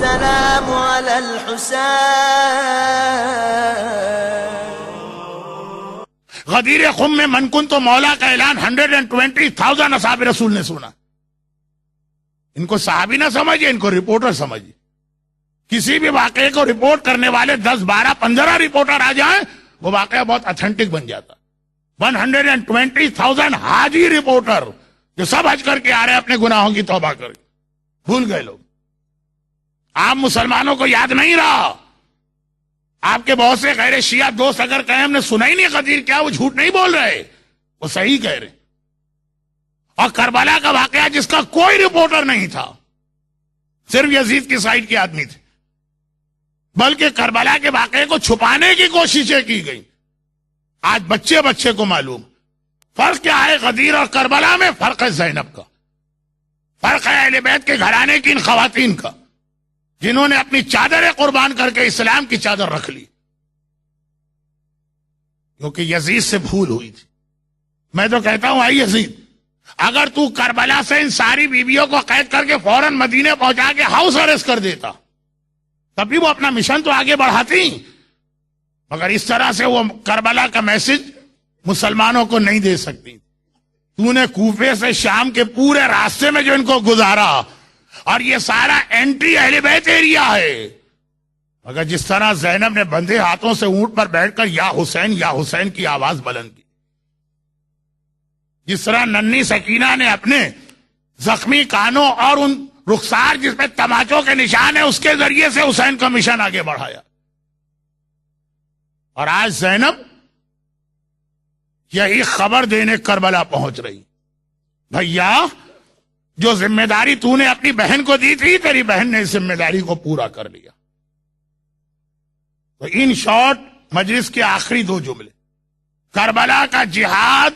السلام على الحسين. غدیر خم میں من کن تو مولا کا اعلان 120,000 اصحاب رسول نے سنا. ان کو صحابی نہ سمجھے، ان کو رپورٹر سمجھے. کسی بھی واقعے کو رپورٹ کرنے والے 10 12 15 رپورٹر آ جائیں وہ واقعہ بہت اتھینٹک بن جاتا. 120,000 حاجی رپورٹر جو سب حج کر کے آ رہے ہیں اپنے گناہوں کی توبہ کر کے. بھول گئے لوگ. عام مسلمانوں کو یاد نہیں رہا. آپ کے بہت سے غیر شیعہ دوست اگر کہیں ہم نے سنا ہی نہیں غدیر کیا، وہ جھوٹ نہیں بول رہے، وہ صحیح کہہ رہے. اور کربلا کا واقعہ جس کا کوئی رپورٹر نہیں تھا، صرف یزید کی سائڈ کے آدمی تھے، بلکہ کربلا کے واقعے کو چھپانے کی کوششیں کی گئی. آج بچے بچے کو معلوم. فرق کیا ہے غدیر اور کربلا میں؟ فرق ہے زینب کا، فرق ہے اہل بیت کے گھرانے کی ان خواتین کا جنہوں نے اپنی چادریں قربان کر کے اسلام کی چادر رکھ لی، کیونکہ یزید سے بھول ہوئی تھی. میں تو کہتا ہوں آئی یزید، اگر تو کربلا سے ان ساری بیویوں کو قید کر کے فوراً مدینے پہنچا کے ہاؤس اریسٹ کر دیتا تبھی وہ اپنا مشن تو آگے بڑھاتی. مگر اس طرح سے وہ کربلا کا میسج مسلمانوں کو نہیں دے سکتی. تو نے کوفے سے شام کے پورے راستے میں جو ان کو گزارا، اور یہ سارا اینٹی اہل بیت ایریا ہے. مگر جس طرح زینب نے بندھے ہاتھوں سے اونٹ پر بیٹھ کر یا حسین کی آواز بلند کی، جس طرح ننھی سکینہ نے اپنے زخمی کانوں اور ان رخسار جس پہ تماچوں کے نشان ہیں اس کے ذریعے سے حسین کا مشن آگے بڑھایا. اور آج زینب یہی خبر دینے کربلا پہنچ رہی. بھیا جو ذمہ داری تو نے اپنی بہن کو دی تھی، تیری بہن نے اس ذمہ داری کو پورا کر لیا. تو ان شارٹ مجلس کے آخری 2 جملے، کربلا کا جہاد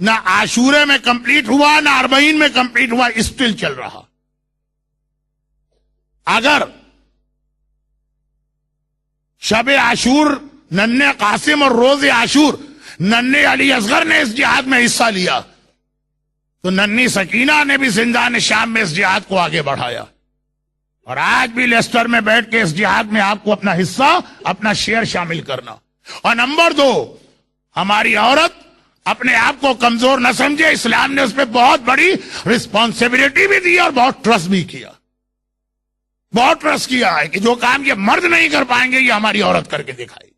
نہ عاشورے میں کمپلیٹ ہوا نہ 40 میں کمپلیٹ ہوا، اسٹل چل رہا. اگر شب عاشور ننھے قاسم اور روز عاشور ننھے علی اصغر نے اس جہاد میں حصہ لیا، تو ننھی سکینہ نے بھی زندان شام میں اس جہاد کو آگے بڑھایا. اور آج بھی لیسٹر میں بیٹھ کے اس جہاد میں آپ کو اپنا حصہ، اپنا شیئر شامل کرنا. اور نمبر 2، ہماری عورت اپنے آپ کو کمزور نہ سمجھے. اسلام نے اس پہ بہت بڑی رسپانسبلٹی بھی دی اور بہت ٹرسٹ بھی کیا. بہت ٹرسٹ کیا ہے کہ جو کام یہ مرد نہیں کر پائیں گے یہ ہماری عورت کر کے دکھائی.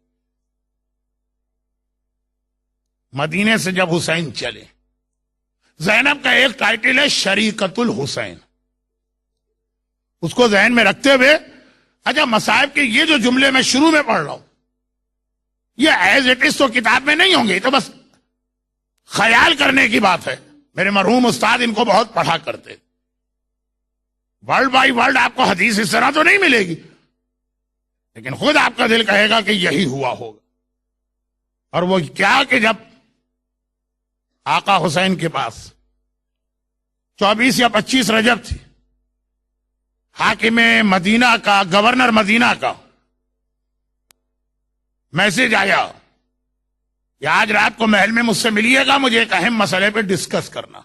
مدینے سے جب حسین چلے، زینب کا ایک ٹائٹل ہے شریکت الحسین. اس کو ذہن میں رکھتے ہوئے اچھا مصائب کے یہ جو جملے میں شروع میں پڑھ رہا ہوں یہ ایز اٹ از تو کتاب میں نہیں ہوں گے، تو بس خیال کرنے کی بات ہے. میرے مرحوم استاد ان کو بہت پڑھا کرتے. ورڈ بائی ورڈ آپ کو حدیث اس طرح تو نہیں ملے گی، لیکن خود آپ کا دل کہے گا کہ یہی ہوا ہوگا. اور وہ کیا کہ جب آقا حسین کے پاس 24 یا 25 رجب تھی، حاکم مدینہ کا، گورنر مدینہ کا میسج آیا کہ آج رات کو محل میں مجھ سے ملیے گا، مجھے ایک اہم مسئلے پہ ڈسکس کرنا.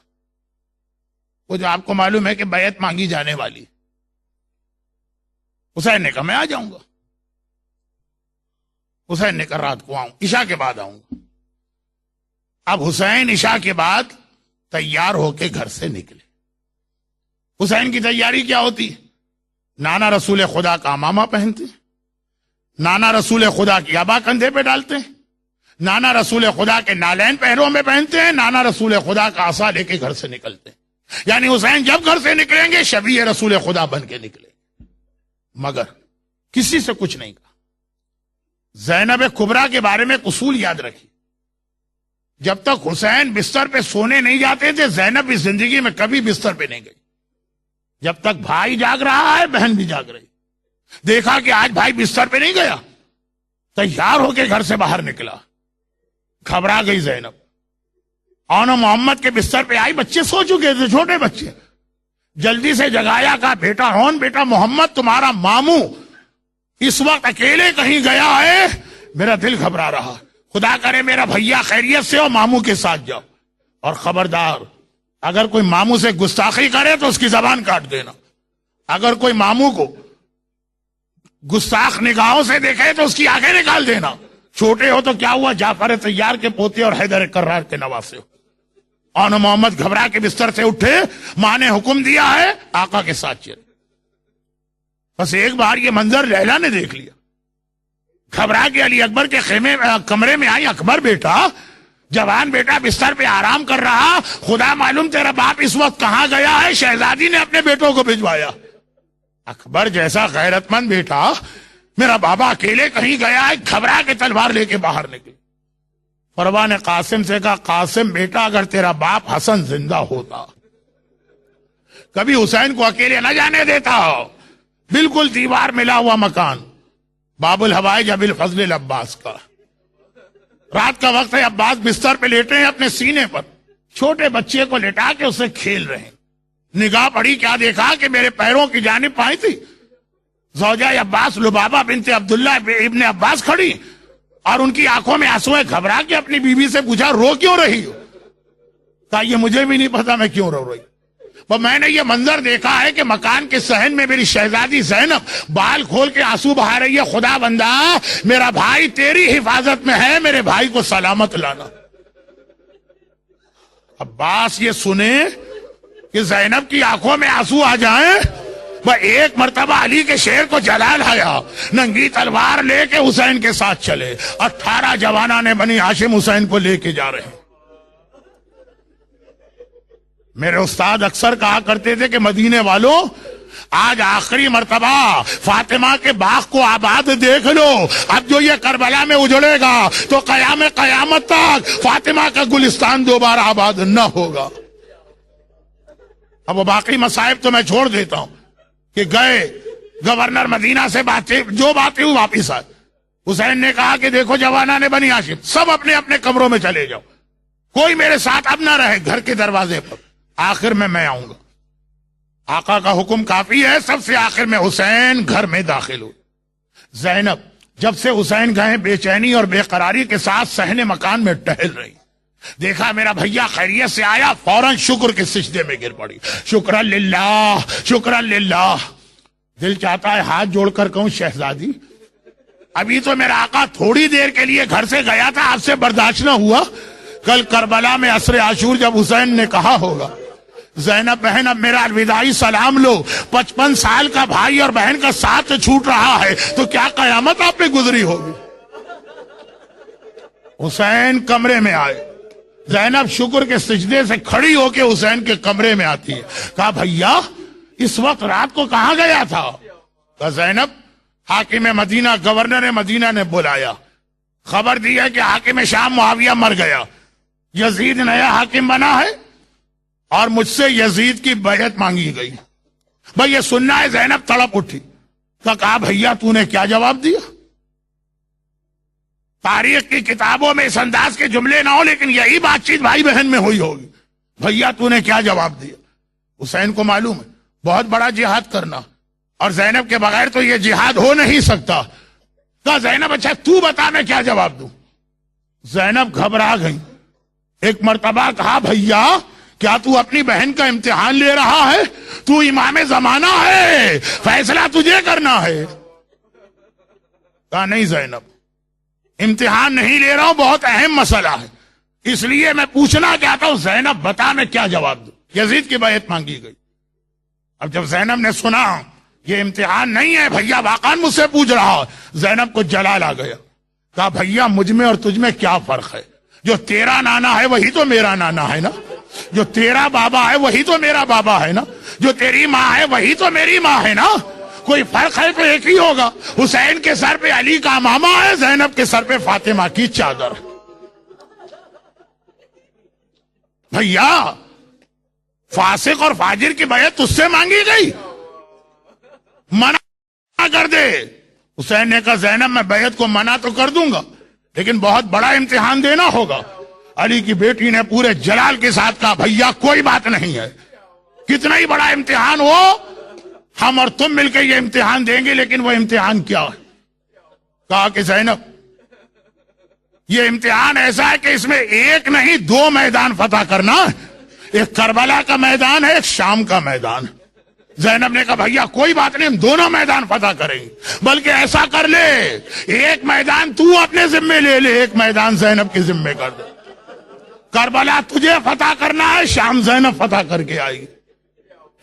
وہ جو آپ کو معلوم ہے کہ بیعت مانگی جانے والی. حسین نے کہا میں آ جاؤں گا. حسین نے کہا رات کو آؤں، عشاء کے بعد آؤں گا. اب حسین عشاء کے بعد تیار ہو کے گھر سے نکلے. حسین کی تیاری کیا ہوتی؟ نانا رسول خدا کا امامہ پہنتے، نانا رسول خدا کی عبا کندھے پہ ڈالتے ہیں، نانا رسول خدا کے نالین پیروں میں پہنتے ہیں، نانا رسول خدا کا عصا لے کے گھر سے نکلتے ہیں. یعنی حسین جب گھر سے نکلیں گے شبیہ رسول خدا بن کے نکلے. مگر کسی سے کچھ نہیں کہا. زینب کبریٰ کے بارے میں ایک اصول یاد رکھی، جب تک حسین بستر پہ سونے نہیں جاتے تھے زینب اس زندگی میں کبھی بستر پہ نہیں گئی. جب تک بھائی جاگ رہا ہے بہن بھی جاگ رہی. دیکھا کہ آج بھائی بستر پہ نہیں گیا، تیار ہو کے گھر سے باہر نکلا. گھبرا گئی زینب. آنا محمد کے بستر پہ آئی، بچے سو چکے تھے، چھوٹے بچے. جلدی سے جگایا، کہا بیٹا ہون، بیٹا محمد تمہارا ماموں اس وقت اکیلے کہیں گیا ہے، میرا دل گھبرا رہا. خدا کرے میرا بھیا خیریت سے ہو، ماموں کے ساتھ جاؤ. اور خبردار اگر کوئی ماموں سے گستاخی کرے تو اس کی زبان کاٹ دینا. اگر کوئی ماموں کو گستاخ نگاہوں سے دیکھے تو اس کی آنکھیں نکال دینا. چھوٹے ہو تو کیا ہوا, جعفر طیار کے پوتے اور حیدر کرار کے نواسے ہو. اور محمد گھبرا کے بستر سے اٹھے, ماں نے حکم دیا ہے آقا کے ساتھ چلے. بس ایک بار یہ منظر لیلا نے دیکھ لیا, گھبرا کے علی اکبر کے کمرے میں آئی. اکبر بیٹا, جوان بیٹا بستر پہ آرام کر رہا, خدا معلوم تیرا باپ اس وقت کہاں گیا ہے, شہزادی نے اپنے بیٹوں کو بھجوایا. اکبر جیسا غیرت مند بیٹا, میرا بابا اکیلے کہیں گیا ہے, گھبرا کے تلوار لے کے باہر نکلے. پروان نے قاسم سے کہا, قاسم بیٹا اگر تیرا باپ حسن زندہ ہوتا کبھی حسین کو اکیلے نہ جانے دیتا. بالکل دیوار ملا ہوا مکان, باب الحوائج ابی الفضل العباس کا. رات کا وقت ہے, عباس بستر پہ لیٹے ہیں اپنے سینے پر, چھوٹے بچے کو لٹا کے اسے کھیل رہے ہیں. نگاہ پڑی, کیا دیکھا کہ میرے پیروں کی جانب پائی تھی زوجہ عباس لبابہ بنت عبداللہ ابن عباس کھڑی, اور ان کی آنکھوں میں آنسو ہے. گھبرا کے اپنی بیوی سے پوچھا, رو کیوں رہی ہو؟ کہا یہ مجھے بھی نہیں پتا میں کیوں رو رہی. میں نے یہ منظر دیکھا ہے کہ مکان کے صحن میں میری شہزادی زینب بال کھول کے آنسو بہا رہی ہے. خدا بندہ, میرا بھائی تیری حفاظت میں ہے, میرے بھائی کو سلامت لانا. عباس یہ سنے کہ زینب کی آنکھوں میں آنسو آ جائیں, وہ ایک مرتبہ علی کے شیر کو جلال آیا, ننگی تلوار لے کے حسین کے ساتھ چلے. 18 جوانان بنی ہاشم حسین کو لے کے جا رہے ہیں. میرے استاد اکثر کہا کرتے تھے کہ مدینے والوں, آج آخری مرتبہ فاطمہ کے باغ کو آباد دیکھ لو. اب جو یہ کربلا میں اجڑے گا تو قیامت تک فاطمہ کا گلستان دوبارہ آباد نہ ہوگا. اب وہ باقی مصائب تو میں چھوڑ دیتا ہوں کہ گئے گورنر مدینہ سے جو باتیں واپس آئے. حسین نے کہا کہ دیکھو جوانان بنی ہاشم, سب اپنے اپنے کمروں میں چلے جاؤ, کوئی میرے ساتھ اب نہ رہے گھر کے دروازے پر, آخر میں آؤں گا. آقا کا حکم کافی ہے. سب سے آخر میں حسین گھر میں داخل ہو. زینب جب سے حسین گئے بے چینی اور بے قراری کے ساتھ صحن مکان میں ٹہل رہی. دیکھا میرا بھیا خیریت سے آیا, فوراً شکر کے سجدے میں گر پڑی. شکرا للہ, شکرا للہ. دل چاہتا ہے ہاتھ جوڑ کر کہوں, شہزادی ابھی تو میرا آقا تھوڑی دیر کے لیے گھر سے گیا تھا, آپ سے برداشت نہ ہوا. کل کربلا میں عصر عاشور جب حسین نے کہا ہوگا, زینب بہن اب میرا الوداعی سلام لو, 55 سال کا بھائی اور بہن کا ساتھ چھوٹ رہا ہے, تو کیا قیامت آپ پہ گزری ہوگی. حسین کمرے میں آئے. زینب شکر کے سجدے سے کھڑی ہو کے حسین کے کمرے میں آتی ہے. کہا بھیا اس وقت رات کو کہاں گیا تھا؟ کہا زینب حاکم مدینہ, گورنر مدینہ نے بلایا, خبر دی ہے کہ حاکم شام معاویہ مر گیا, یزید نیا حاکم بنا ہے اور مجھ سے یزید کی بیعت مانگی گئی. بھئی یہ سننا ہے. زینب تڑپ اٹھی. کہا بھیا تو نے کیا جواب دیا؟ تاریخ کی کتابوں میں اس انداز کے جملے نہ ہو, لیکن یہی بات چیت بھائی بہن میں ہوئی ہوگی. بھیا تو نے کیا جواب دیا؟ حسین کو معلوم ہے بہت بڑا جہاد کرنا, اور زینب کے بغیر تو یہ جہاد ہو نہیں سکتا. کہا زینب اچھا تو بتا میں کیا جواب دوں. زینب گھبرا گئی. ایک مرتبہ کہا بھیا کیا تو اپنی بہن کا امتحان لے رہا ہے؟ تو امام زمانہ ہے, فیصلہ تجھے کرنا ہے. کہا نہیں زینب, امتحان نہیں لے رہا ہوں, بہت اہم مسئلہ ہے, اس لیے میں پوچھنا چاہتا ہوں. زینب بتا میں کیا جواب دوں. یزید کی بیعت مانگی گئی. اب جب زینب نے سنا یہ امتحان نہیں ہے, بھیا واقعا مجھ سے پوچھ رہا, زینب کو جلال آ گیا. کہا بھیا مجھ میں اور تجھ میں کیا فرق ہے؟ جو تیرا نانا ہے وہی تو میرا نانا ہے نا, جو تیرا بابا ہے وہی تو میرا بابا ہے نا, جو تیری ماں ہے وہی تو میری ماں ہے نا, کوئی فرق ہے تو ایک ہی ہوگا. حسین کے سر پہ علی کا امامہ ہے, زینب کے سر پہ فاطمہ کی چادر. بھیا فاسق اور فاجر کی بیعت تجھ سے مانگی گئی, منع کر دے. حسین نے کہا زینب میں بیعت کو منع تو کر دوں گا, لیکن بہت بڑا امتحان دینا ہوگا. علی کی بیٹی نے پورے جلال کے ساتھ کہا بھیا کوئی بات نہیں ہے, کتنا ہی بڑا امتحان ہو ہم اور تم مل کے یہ امتحان دیں گے, لیکن وہ امتحان کیا ہے؟ کہا کہ زینب یہ امتحان ایسا ہے کہ اس میں ایک نہیں 2 میدان فتح کرنا ہے. ایک کربلا کا میدان ہے, ایک شام کا میدان. زینب نے کہا بھیا کوئی بات نہیں، ہم دونوں میدان فتح کریں گے، بلکہ ایسا کر لے ایک میدان تو اپنے ذمے لے لے، ایک میدان زینب کے ذمے کر دے۔ کربلا تجھے فتح کرنا ہے، شام زینب فتح کر کے آئے گی۔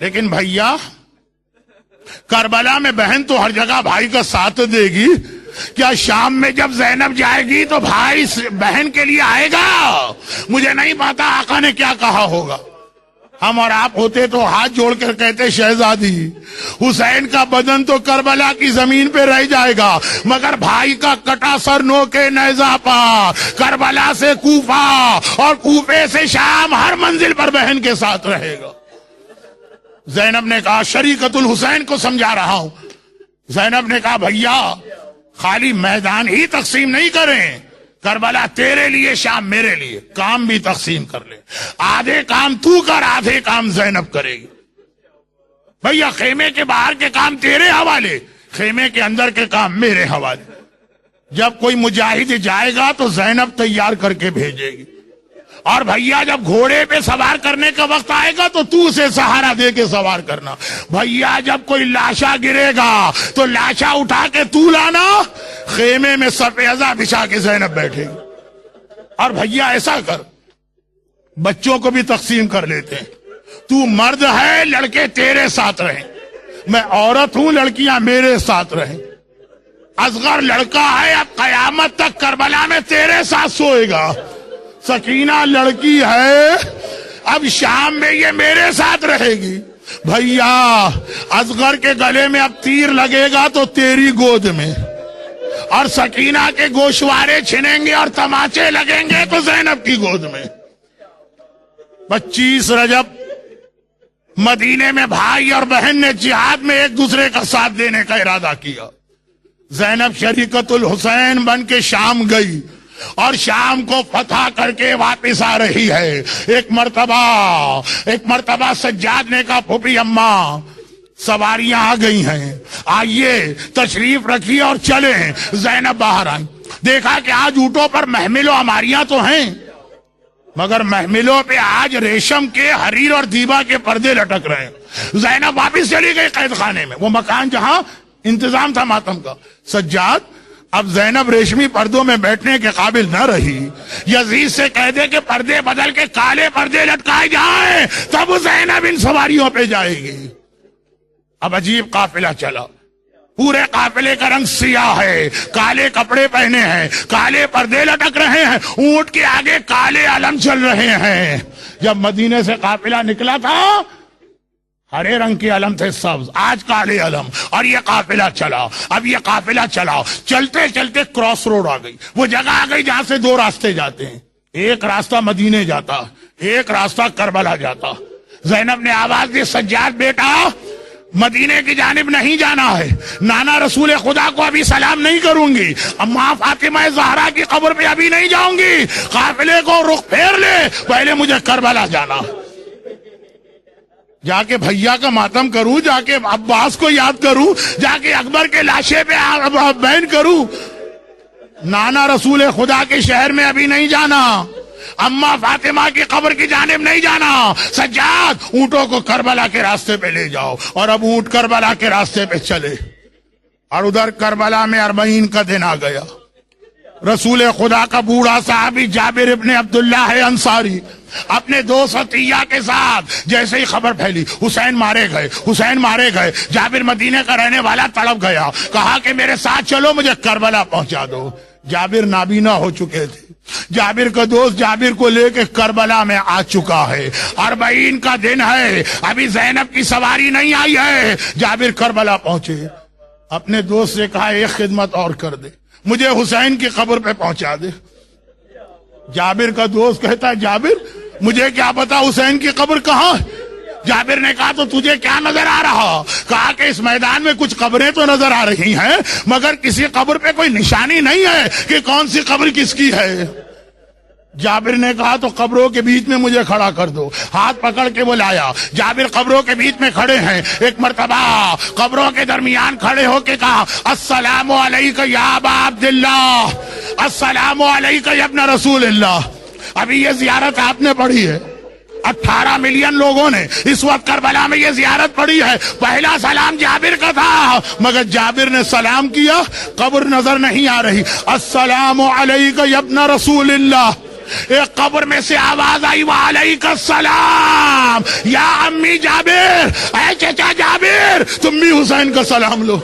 لیکن بھیا کربلا میں بہن تو ہر جگہ بھائی کا ساتھ دے گی، کیا شام میں جب زینب جائے گی تو بھائی بہن کے لیے آئے گا؟ مجھے نہیں پتا آقا نے کیا کہا ہوگا۔ ہم اور آپ ہوتے تو ہاتھ جوڑ کر کہتے شہزادی حسین کا بدن تو کربلا کی زمین پہ رہ جائے گا، مگر بھائی کا کٹا سر نو کے نیزہ پا، کربلا سے کوفہ اور کوفے سے شام، ہر منزل پر بہن کے ساتھ رہے گا۔ زینب نے کہا شریکت الحسین کو سمجھا رہا ہوں۔ زینب نے کہا بھیا خالی میدان ہی تقسیم نہیں کریں، کربلا تیرے لیے شام میرے لیے، کام بھی تقسیم کر لے، آدھے کام تو کر آدھے کام زینب کرے گی۔ بھیا خیمے کے باہر کے کام تیرے حوالے، خیمے کے اندر کے کام میرے حوالے۔ جب کوئی مجاہد جائے گا تو زینب تیار کر کے بھیجے گی، اور بھیا جب گھوڑے پہ سوار کرنے کا وقت آئے گا تو تو اسے سہارا دے کے سوار کرنا۔ بھیا جب کوئی لاشا گرے گا تو لاشا اٹھا کے تو لانا، خیمے میں سفیدہ بچھا کے زینب بیٹھے گی۔ اور بھیا ایسا کر بچوں کو بھی تقسیم کر لیتے ہیں، تو مرد ہے لڑکے تیرے ساتھ رہیں، میں عورت ہوں لڑکیاں میرے ساتھ رہیں۔ اصغر لڑکا ہے اب قیامت تک کربلا میں تیرے ساتھ سوئے گا، سکینہ لڑکی ہے اب شام میں یہ میرے ساتھ رہے گی۔ بھیا اصغر کے گلے میں اب تیر لگے گا تو تیری گود میں، اور سکینہ کے گوشوارے چھنیں گے اور تماچے لگیں گے تو زینب کی گود میں۔ 25 رجب مدینے میں بھائی اور بہن نے جہاد میں ایک دوسرے کا ساتھ دینے کا ارادہ کیا۔ زینب شریکت الحسین بن کے شام گئی اور شام کو فتح کر کے واپس آ رہی ہے۔ ایک مرتبہ سجاد نے کہا پھوپھی اماں سواریاں آ گئی ہیں، آئیے تشریف رکھیے اور چلیں۔ زینب باہر آئی، دیکھا کہ آج اونٹوں پر محمل و عماریاں تو ہیں، مگر محملوں پہ آج ریشم کے حریر اور دیبا کے پردے لٹک رہے ہیں۔ زینب واپس چلی گئی قید خانے میں، وہ مکان جہاں انتظام تھا ماتم کا۔ سجاد اب زینب ریشمی پردوں میں بیٹھنے کے قابل نہ رہی، یزید سے کہہ دے کہ پردے بدل کے کالے پردے لٹکائے جائیں، تب زینب ان سواریوں پہ جائے گی۔ اب عجیب قافلہ چلا، پورے قافلے کا رنگ سیاہ ہے، کالے کپڑے پہنے ہیں، کالے پردے لٹک رہے ہیں، اونٹ کے آگے کالے علم چل رہے ہیں۔ جب مدینے سے قافلہ نکلا تھا ہرے رنگ کے علم تھے سبز، آج کالے علم، اور یہ قافلہ چلا۔ اب یہ قافلہ چلا، چلتے چلتے کراس روڈ آ گئی، وہ جگہ آ گئی جہاں سے دو راستے جاتے ہیں، ایک راستہ مدینے جاتا، ایک راستہ کربلا جاتا۔ زینب نے آواز دی سجاد بیٹا مدینے کی جانب نہیں جانا ہے، نانا رسول خدا کو ابھی سلام نہیں کروں گی، اماں فاطمہ زہرا کی قبر پہ ابھی نہیں جاؤں گی، قافلے کو رخ پھیر لے، پہلے مجھے کربلا جانا، جا کے بھیا کا ماتم کروں، جا کے عباس کو یاد کروں، جا کے اکبر کے لاشے پہ بین کروں۔ نانا رسول خدا کے شہر میں ابھی نہیں جانا، اماں فاطمہ کی قبر کی جانب نہیں جانا۔ سجاد اونٹوں کو کربلا کے راستے پہ لے جاؤ، اور اب اونٹ کربلا کے راستے پہ چلے، اور ادھر کربلا میں 40 کا دن آ گیا۔ رسول خدا کا بوڑھا صحابی جابر ابن عبداللہ ہے انصاری، اپنے دوست عطیہ کے ساتھ جیسے ہی خبر پھیلی حسین مارے گئے، حسین مارے گئے، جابر مدینے کا رہنے والا تڑپ گیا، کہا کہ میرے ساتھ چلو مجھے کربلا پہنچا دو۔ جابر نابینا ہو چکے تھے، جابر کا دوست جابر کو لے کے کربلا میں آ چکا ہے، 40 کا دن ہے، ابھی زینب کی سواری نہیں آئی ہے۔ جابر کربلا پہنچے، اپنے دوست سے کہا ایک خدمت اور کر دے، مجھے حسین کی قبر پہ پہنچا دے۔ جابر کا دوست کہتا ہے جابر مجھے کیا پتا حسین کی قبر کہاں ہے؟ جابر نے کہا تو تجھے کیا نظر آ رہا؟ کہا کہ اس میدان میں کچھ قبریں تو نظر آ رہی ہیں، مگر کسی قبر پہ کوئی نشانی نہیں ہے کہ کون سی قبر کس کی ہے۔ جابر نے کہا تو قبروں کے بیچ میں مجھے کھڑا کر دو، ہاتھ پکڑ کے وہ لایا۔ جابر قبروں کے بیچ میں کھڑے ہیں، ایک مرتبہ قبروں کے درمیان کھڑے ہو کے کہا السلام علیکہ یا ابا عبداللہ، السلام علیکہ یا ابن رسول اللہ۔ ابھی یہ زیارت آپ نے پڑھی ہے، 18 ملین لوگوں نے اس وقت کربلا میں یہ زیارت پڑھی ہے. پہلا سلام جابر کا تھا، مگر جابر نے سلام کیا، قبر نظر نہیں آ رہی. السلام علیک یا ابن رسول اللہ. ایک قبر میں سے آواز آئی، وعلیک السلام یا امی جابر، اے چچا جابر تم بھی حسین کا سلام لو.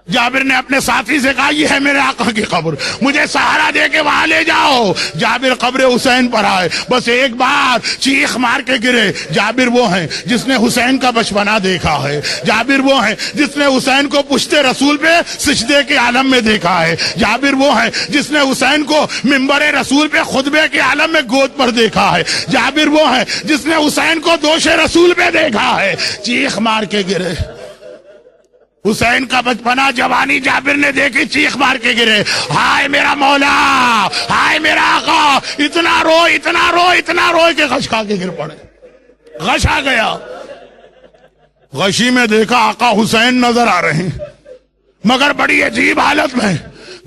جابر نے اپنے ساتھی سے کہا یہ ہے میرے آقا کی قبر، مجھے سہارا دے کے وہاں لے جاؤ. جابر قبر حسین پر آئے، بس ایک بار چیخ مار کے گرے. جابر وہ ہیں جس نے حسین کا بچپنا دیکھا ہے، جابر وہ ہیں جس نے حسین کو پشتے رسول پہ سجدے کے عالم میں دیکھا ہے، جابر وہ ہیں جس نے حسین کو منبر رسول پہ خطبے کے عالم میں گود پر دیکھا ہے، جابر وہ ہیں جس نے حسین کو دوش رسول پہ دیکھا ہے. چیخ مار کے گرے. حسین کا بچپنا جوانی جابر نے دیکھی، چیخ مار کے گرے، ہائے میرا مولا، ہائے میرا آقا. اتنا رو اتنا رو اتنا رو کہ غش کھا کے گر پڑے. غش آ گیا. غشی میں دیکھا آقا حسین نظر آ رہے ہیں، مگر بڑی عجیب حالت میں.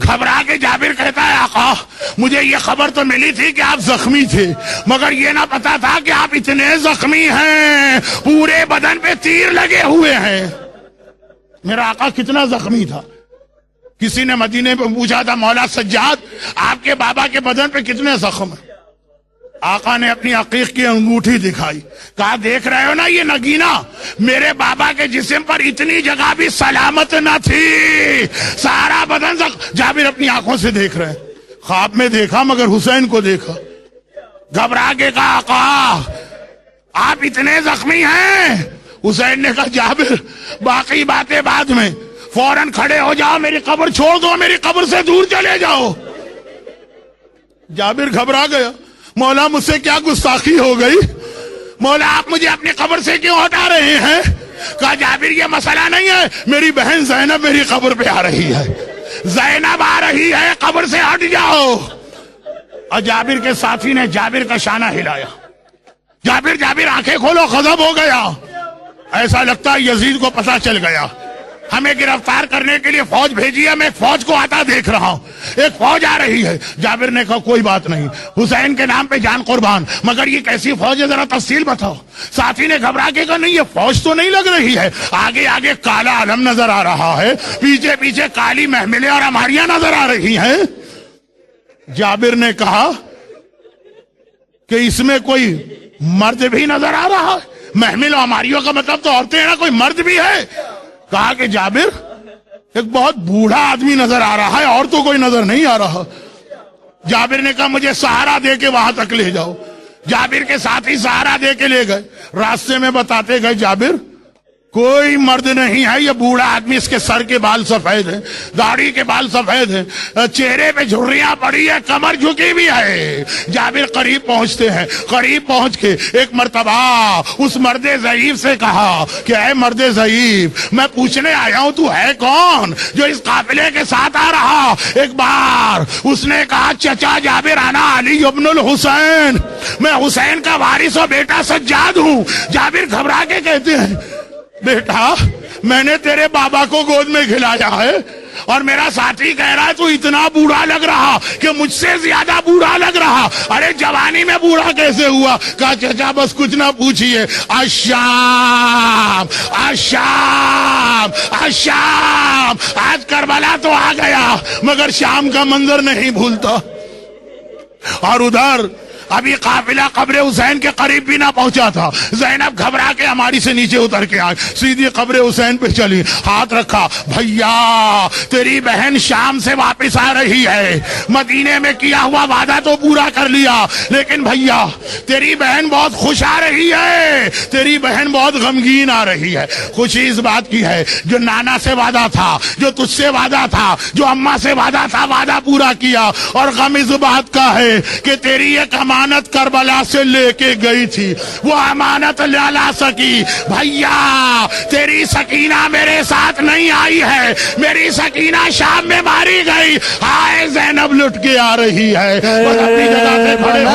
گھبرا کے جابر کہتا ہے آقا مجھے یہ خبر تو ملی تھی کہ آپ زخمی تھے، مگر یہ نہ پتا تھا کہ آپ اتنے زخمی ہیں، پورے بدن پہ تیر لگے ہوئے ہیں. میرا آقا کتنا زخمی تھا. کسی نے مدینے پہ پوچھا تھا مولا سجاد آپ کے بابا کے بدن پہ کتنے زخم ہیں؟ آقا نے اپنی عقیق کی انگوٹھی دکھائی، کہا دیکھ رہے ہو نا یہ نگینا، میرے بابا کے جسم پر اتنی جگہ بھی سلامت نہ تھی، سارا بدن زخم. جابر اپنی آنکھوں سے دیکھ رہے ہیں، خواب میں دیکھا مگر حسین کو دیکھا. گھبرا کے کہا آقا آپ اتنے زخمی ہیں. حسین نے کہا جابر باقی باتیں بعد میں، فوراً کھڑے ہو جاؤ، میری قبر چھوڑ دو، میری قبر سے دور چلے جاؤ. جابر گھبرا گیا، مولا مجھ سے کیا گستاخی ہو گئی، مولا آپ مجھے اپنی قبر سے کیوں ہٹا رہے ہیں؟ کہا جابر یہ مسئلہ نہیں ہے، میری بہن زینب میری قبر پہ آ رہی ہے، زینب آ رہی ہے، قبر سے ہٹ جاؤ. اور جابر کے ساتھی نے جابر کا شانہ ہلایا. جابر جابر آنکھیں کھولو، غضب ہو گیا. ایسا لگتا ہے یزید کو پتہ چل گیا، ہمیں گرفتار کرنے کے لیے فوج بھیجی ہے، میں ایک فوج کو آتا دیکھ رہا ہوں، ایک فوج آ رہی ہے. جابر نے کہا کوئی بات نہیں، حسین کے نام پہ جان قربان، مگر یہ کیسی فوج ہے ذرا تفصیل بتاؤ. ساتھی نے گھبرا کے کہا نہیں یہ فوج تو نہیں لگ رہی ہے، آگے آگے کالا علم نظر آ رہا ہے، پیچھے پیچھے کالی محملیں اور ہماریاں نظر آ رہی ہیں. جابر نے کہا کہ اس میں کوئی مرد بھی نظر آ رہا ہے. محمل و ہماریوں کا مطلب تو عورتیں ہیں نا، کوئی مرد بھی ہے. کہا کہ جابر ایک بہت بوڑھا آدمی نظر آ رہا ہے اور تو کوئی نظر نہیں آ رہا. جابر نے کہا مجھے سہارا دے کے وہاں تک لے جاؤ. جابر کے ساتھی سہارا دے کے لے گئے. راستے میں بتاتے گئے جابر کوئی مرد نہیں ہے، یہ بوڑھا آدمی، اس کے سر کے بال سفید ہیں، داڑھی کے بال سفید ہیں، چہرے پہ جھریاں پڑی ہے، کمر جھکی بھی ہے. جابر قریب پہنچتے ہیں، قریب پہنچ کے ایک مرتبہ اس مرد ضعیف سے کہا کہ اے مرد ضعیف میں پوچھنے آیا ہوں تو ہے کون جو اس قافلے کے ساتھ آ رہا؟ ایک بار اس نے کہا چچا جابر انا علی ابن الحسین، میں حسین کا وارث اور بیٹا سجاد ہوں. جابر گھبرا کے کہتے ہیں بیٹا میں نے تیرے بابا کو گود میں کھلایا ہے اور میرا ساتھی کہہ رہا ہے تو اتنا بوڑھا لگ رہا کہ مجھ سے زیادہ بوڑھا لگ رہا. ارے جوانی میں بوڑھا کیسے ہوا؟ کہا چچا بس کچھ نہ پوچھئے، الشام الشام الشام، آج کربلا تو آ گیا مگر شام کا منظر نہیں بھولتا. اور ادھر ابھی قافلہ قبر حسین کے قریب بھی نہ پہنچا تھا. زینب گھبرا کے ہماری سے نیچے اتر کے آئی، سیدھی قبر حسین پہ چلی، ہاتھ رکھا، بھیا تیری بہن شام سے واپس آ رہی ہے، مدینے میں کیا ہوا وعدہ تو پورا کر لیا، لیکن بھیا تیری بہن بہت خوش آ رہی ہے، تیری بہن بہت غمگین آ رہی ہے. خوشی اس بات کی ہے جو نانا سے وعدہ تھا، جو تجھ سے وعدہ تھا، جو اماں سے وعدہ تھا، وعدہ پورا کیا. اور غم اس بات کا ہے کہ تیری ایک امانت کربلا سے لے کے گئی تھی، وہ امانت لا سکی. بھیا تیری سکینہ میرے ساتھ نہیں آئی ہے، میری سکینہ شام میں ماری گئی. ہائے زینب لٹ کے آ رہی ہے. بس اپنی جگہ سے کھڑے ہوئے،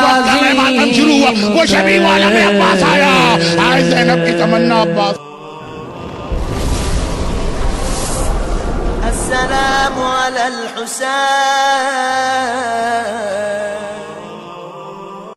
وقت میں ماتم شروع ہوا. وہ شبیب والا میں عباس آیا، ہائے زینب کی تمنا عباس. السلام على الحسين